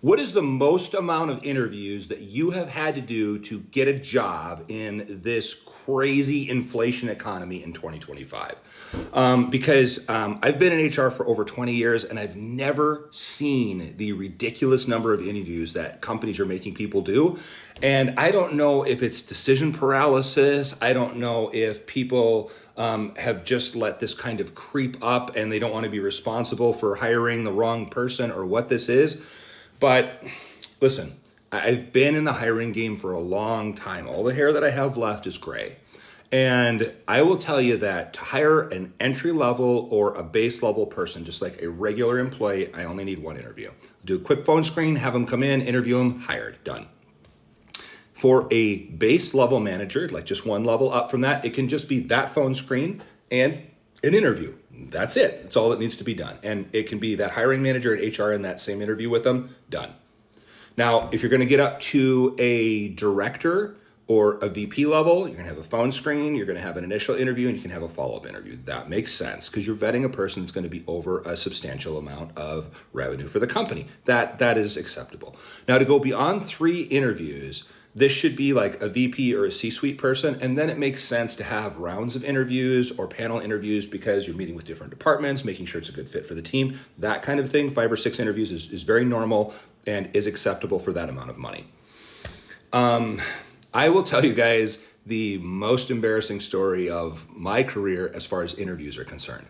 What is the most amount of interviews that you have had to do to get a job in this crazy inflation economy in 2025? Because I've been in HR for over 20 years and I've never seen the ridiculous number of interviews that companies are making people do. And I don't know if it's decision paralysis. I don't know if people have just let this kind of creep up and they don't want to be responsible for hiring the wrong person or what this is. But listen, I've been in the hiring game for a long time. All the hair that I have left is gray. And I will tell you that to hire an entry level or a base level person, just like a regular employee, I only need one interview. Do a quick phone screen, have them come in, interview them, hired, done. For a base level manager, like just one level up from that, it can just be that phone screen and an interview. That's it. That's all that needs to be done. And it can be that hiring manager at HR in that same interview with them, done. Now, if you're going to get up to a director or a VP level, you're going to have a phone screen, you're going to have an initial interview, and you can have a follow-up interview. That makes sense because you're vetting a person that's going to be over a substantial amount of revenue for the company. That is acceptable. Now, to go beyond 3 interviews, this should be like a VP or a C-suite person, and then it makes sense to have rounds of interviews or panel interviews because you're meeting with different departments, making sure it's a good fit for the team. That kind of thing, 5 or 6 interviews is very normal and is acceptable for that amount of money. I will tell you guys the most embarrassing story of my career as far as interviews are concerned.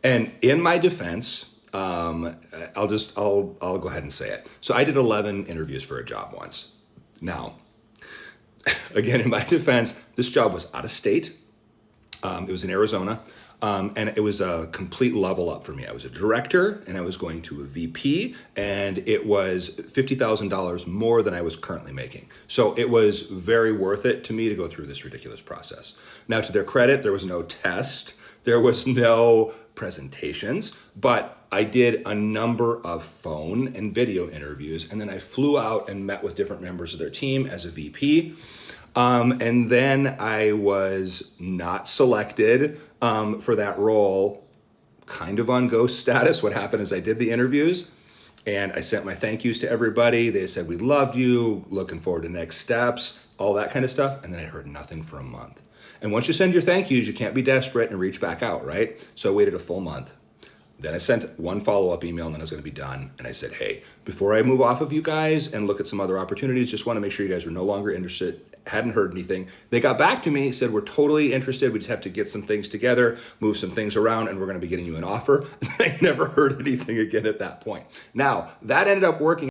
And in my defense, I'll go ahead and say it. So I did 11 interviews for a job once. Now, again, in my defense, this job was out of state. It was in Arizona. And it was a complete level up for me. I was a director and I was going to a VP, and it was $50,000 more than I was currently making. So it was very worth it to me to go through this ridiculous process. Now, to their credit, there was no test. There was no presentations, but I did a number of phone and video interviews, and then I flew out and met with different members of their team as a VP. And then I was not selected for that role, kind of on ghost status. What happened is I did the interviews and I sent my thank yous to everybody. They said, "We loved you, looking forward to next steps," all that kind of stuff. And then I heard nothing for a month. And once you send your thank yous, you can't be desperate and reach back out, right? So I waited a full month. Then I sent one follow-up email and then I was going to be done. And I said, "Hey, before I move off of you guys and look at some other opportunities, just want to make sure you guys were no longer interested." Hadn't heard anything. They got back to me, said, "We're totally interested. We just have to get some things together, move some things around, and we're going to be getting you an offer." I never heard anything again at that point. Now, that ended up working